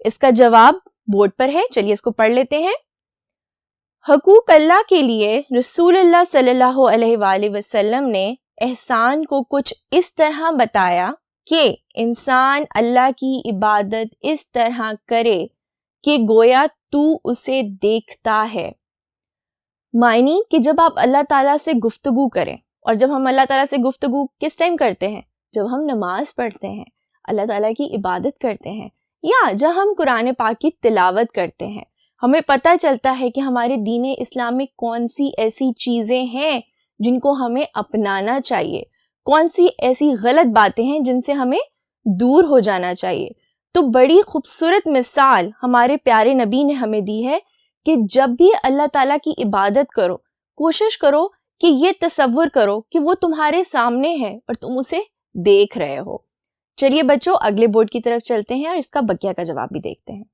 اس کا جواب بورڈ پر ہے, چلیے اس کو پڑھ لیتے ہیں. حقوق اللہ کے لیے رسول اللہ صلی اللہ علیہ وآلہ وسلم نے احسان کو کچھ اس طرح بتایا کہ انسان اللہ کی عبادت اس طرح کرے کہ گویا تو اسے دیکھتا ہے. معنی کہ جب آپ اللہ تعالیٰ سے گفتگو کریں, اور جب ہم اللہ تعالیٰ سے گفتگو کس ٹائم کرتے ہیں؟ جب ہم نماز پڑھتے ہیں, اللہ تعالیٰ کی عبادت کرتے ہیں, یا جب ہم قرآن پاک کی تلاوت کرتے ہیں, ہمیں پتہ چلتا ہے کہ ہمارے دین اسلام میں کون سی ایسی چیزیں ہیں جن کو ہمیں اپنانا چاہیے, کون سی ایسی غلط باتیں ہیں جن سے ہمیں دور ہو جانا چاہیے. تو بڑی خوبصورت مثال ہمارے پیارے نبی نے ہمیں دی ہے کہ جب بھی اللہ تعالیٰ کی عبادت کرو, کوشش کرو کہ یہ تصور کرو کہ وہ تمہارے سامنے ہے اور تم اسے دیکھ رہے ہو. چلیے بچوں اگلے بورڈ کی طرف چلتے ہیں اور اس کا بقیہ کا جواب بھی دیکھتے ہیں.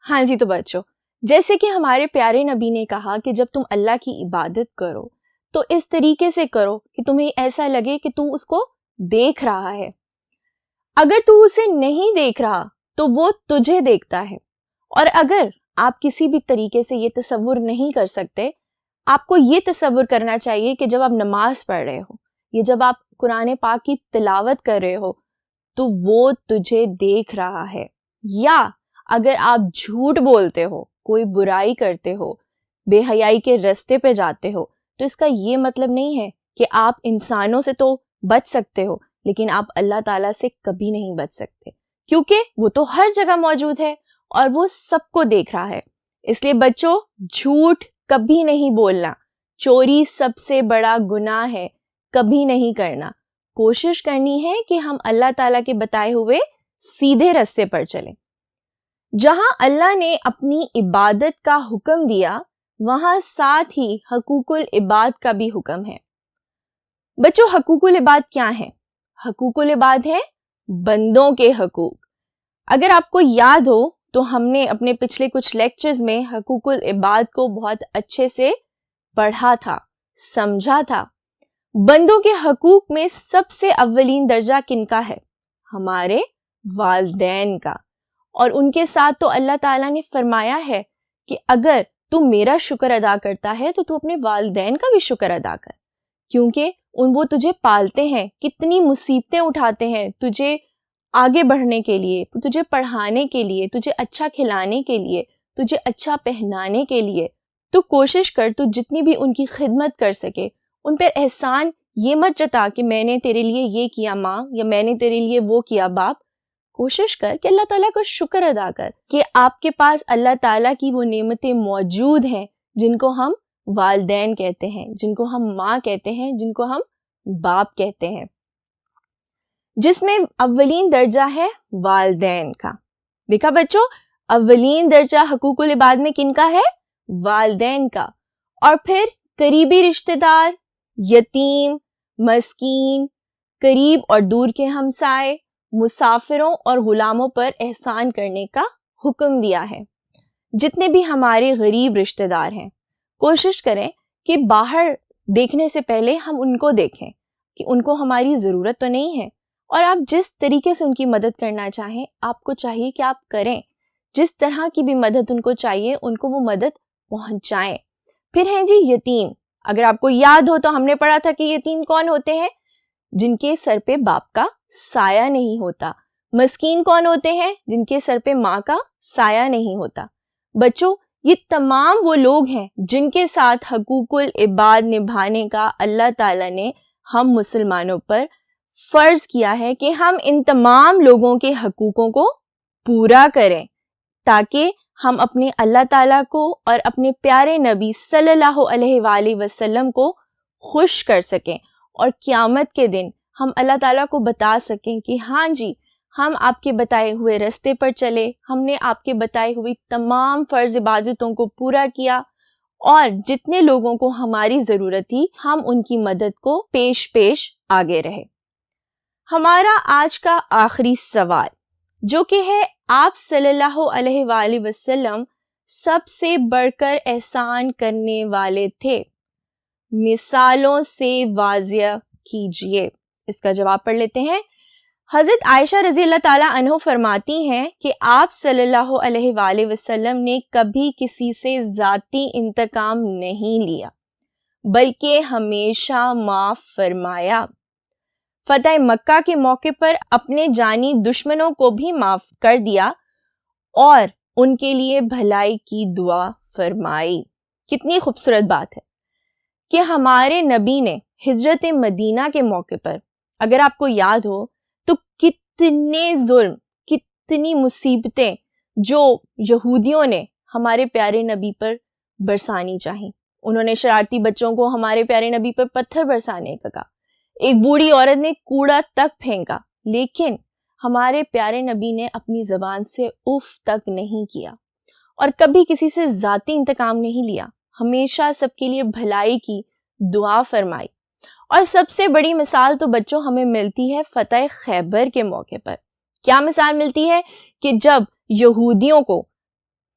ہاں جی تو بچوں, جیسے کہ ہمارے پیارے نبی نے کہا کہ جب تم اللہ کی عبادت کرو تو اس طریقے سے کرو کہ تمہیں ایسا لگے کہ تو اس کو دیکھ رہا ہے. اگر تو اسے نہیں دیکھ رہا تو وہ تجھے دیکھتا ہے. اور اگر آپ کسی بھی طریقے سے یہ تصور نہیں کر سکتے, آپ کو یہ تصور کرنا چاہیے کہ جب آپ نماز پڑھ رہے ہو یا جب آپ قرآن پاک کی تلاوت کر رہے ہو تو وہ تجھے دیکھ رہا ہے. یا اگر آپ جھوٹ بولتے ہو, کوئی برائی کرتے ہو, بے حیائی کے رستے پہ جاتے ہو, تو اس کا یہ مطلب نہیں ہے کہ آپ انسانوں سے تو بچ سکتے ہو لیکن آپ اللہ تعالیٰ سے کبھی نہیں بچ سکتے, کیونکہ وہ تو ہر جگہ موجود ہے اور وہ سب کو دیکھ رہا ہے. اس لیے بچوں جھوٹ کبھی نہیں بولنا, چوری سب سے بڑا گناہ ہے, کبھی نہیں کرنا. کوشش کرنی ہے کہ ہم اللہ تعالیٰ کے بتائے ہوئے سیدھے رستے پر چلیں. جہاں اللہ نے اپنی عبادت کا حکم دیا وہاں ساتھ ہی حقوق العباد کا بھی حکم ہے. بچوں حقوق العباد کیا ہیں؟ حقوق العباد ہے بندوں کے حقوق. اگر آپ کو یاد ہو تو ہم نے اپنے پچھلے کچھ لیکچرز میں حقوق العباد کو بہت اچھے سے پڑھا تھا, سمجھا تھا. بندوں کے حقوق میں سب سے اولین درجہ کن کا ہے؟ ہمارے والدین کا. اور ان کے ساتھ تو اللہ تعالیٰ نے فرمایا ہے کہ اگر تو میرا شکر ادا کرتا ہے تو تو اپنے والدین کا بھی شکر ادا کر, کیونکہ وہ تجھے پالتے ہیں, کتنی مصیبتیں اٹھاتے ہیں تجھے آگے بڑھنے کے لیے, تجھے پڑھانے کے لیے, تجھے اچھا کھلانے کے لیے, تجھے اچھا پہنانے کے لیے. تو کوشش کر تو جتنی بھی ان کی خدمت کر سکے ان پر احسان یہ مت جتا کہ میں نے تیرے لیے یہ کیا ماں یا میں نے تیرے لیے وہ کیا باپ. کوشش کر کہ اللہ تعالیٰ کا شکر ادا کر کہ آپ کے پاس اللہ تعالیٰ کی وہ نعمتیں موجود ہیں جن کو ہم والدین کہتے ہیں, جن کو ہم ماں کہتے ہیں, جن کو ہم باپ کہتے ہیں, جس میں اولین درجہ ہے والدین کا. دیکھا بچوں, اولین درجہ حقوق العباد میں کن کا ہے؟ والدین کا. اور پھر قریبی رشتہ دار, یتیم, مسکین, قریب اور دور کے ہمسائے, مسافروں اور غلاموں پر احسان کرنے کا حکم دیا ہے. جتنے بھی ہمارے غریب رشتہ دار ہیں کوشش کریں کہ باہر دیکھنے سے پہلے ہم ان کو دیکھیں کہ ان کو ہماری ضرورت تو نہیں ہے, اور آپ جس طریقے سے ان کی مدد کرنا چاہیں آپ کو چاہیے کہ آپ کریں. جس طرح کی بھی مدد ان کو چاہیے ان کو وہ مدد پہنچائیں. پھر ہیں جی یتیم. اگر آپ کو یاد ہو تو ہم نے پڑھا تھا کہ یتیم کون ہوتے ہیں؟ جن کے سر پہ باپ کا سایہ نہیں ہوتا. مسکین کون ہوتے ہیں؟ جن کے سر پہ ماں کا سایہ نہیں ہوتا. بچوں یہ تمام وہ لوگ ہیں جن کے ساتھ حقوق العباد نبھانے کا اللہ تعالیٰ نے ہم مسلمانوں پر فرض کیا ہے کہ ہم ان تمام لوگوں کے حقوقوں کو پورا کریں تاکہ ہم اپنے اللہ تعالیٰ کو اور اپنے پیارے نبی صلی اللہ علیہ وآلہ وسلم کو خوش کر سکیں, اور قیامت کے دن ہم اللہ تعالیٰ کو بتا سکیں کہ ہاں جی ہم آپ کے بتائے ہوئے راستے پر چلے, ہم نے آپ کے بتائے ہوئی تمام فرض عبادتوں کو پورا کیا, اور جتنے لوگوں کو ہماری ضرورت تھی ہم ان کی مدد کو پیش آگے رہے. ہمارا آج کا آخری سوال جو کہ ہے آپ صلی اللہ علیہ وآلہ وسلم سب سے بڑھ کر احسان کرنے والے تھے, مثالوں سے واضح کیجئے. اس کا جواب پڑھ لیتے ہیں. حضرت عائشہ رضی اللہ تعالیٰ عنہ فرماتی ہیں کہ آپ صلی اللہ علیہ وآلہ وسلم نے کبھی کسی سے ذاتی انتقام نہیں لیا بلکہ ہمیشہ معاف فرمایا۔ فتح مکہ کے موقع پر اپنے جانی دشمنوں کو بھی معاف کر دیا اور ان کے لیے بھلائی کی دعا فرمائی۔ کتنی خوبصورت بات ہے کہ ہمارے نبی نے ہجرت مدینہ کے موقع پر، اگر آپ کو یاد ہو تو کتنے ظلم، کتنی مصیبتیں جو یہودیوں نے ہمارے پیارے نبی پر برسانی چاہیں۔ انہوں نے شرارتی بچوں کو ہمارے پیارے نبی پر پتھر برسانے کا کہا، ایک بوڑھی عورت نے کوڑا تک پھینکا، لیکن ہمارے پیارے نبی نے اپنی زبان سے اف تک نہیں کیا اور کبھی کسی سے ذاتی انتقام نہیں لیا، ہمیشہ سب کے لیے بھلائی کی دعا فرمائی۔ اور سب سے بڑی مثال تو بچوں ہمیں ملتی ہے فتح خیبر کے موقع پر۔ کیا مثال ملتی ہے کہ جب یہودیوں کو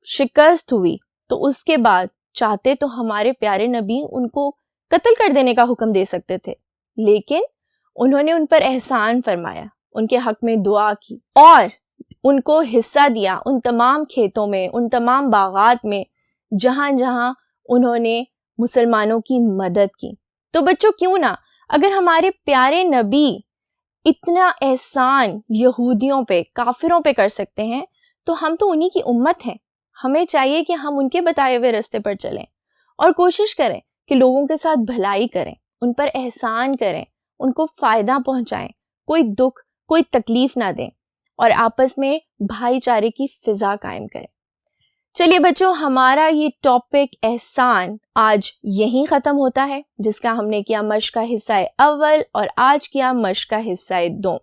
شکست ہوئی تو اس کے بعد چاہتے تو ہمارے پیارے نبی ان کو قتل کر دینے کا حکم دے سکتے تھے، لیکن انہوں نے ان پر احسان فرمایا، ان کے حق میں دعا کی اور ان کو حصہ دیا ان تمام کھیتوں میں، ان تمام باغات میں جہاں جہاں انہوں نے مسلمانوں کی مدد کی۔ تو بچوں کیوں نہ، اگر ہمارے پیارے نبی اتنا احسان یہودیوں پہ، کافروں پہ کر سکتے ہیں تو ہم تو انہی کی امت ہیں۔ ہمیں چاہیے کہ ہم ان کے بتائے ہوئے راستے پر چلیں اور کوشش کریں کہ لوگوں کے ساتھ بھلائی کریں، ان پر احسان کریں، ان کو فائدہ پہنچائیں، کوئی دکھ، کوئی تکلیف نہ دیں اور آپس میں بھائی چارے کی فضا قائم کریں۔ چلیے بچوں، ہمارا یہ ٹاپک احسان آج یہیں ختم ہوتا ہے، جس کا ہم نے کیا مشق کا حصہ اول اور آج کیا مشق کا حصہ 2۔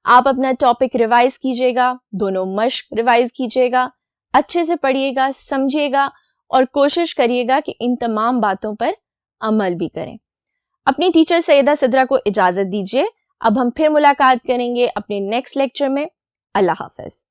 آپ اپنا ٹاپک ریوائز کیجیے گا، دونوں مشق ریوائز کیجیے گا، اچھے سے پڑھیے گا، سمجھیے گا اور کوشش کریے گا کہ ان تمام باتوں پر عمل بھی کریں۔ اپنی ٹیچر سیدہ صدرہ کو اجازت دیجیے، اب ہم پھر ملاقات کریں گے اپنے نیکسٹ لیکچر میں۔ اللہ حافظ۔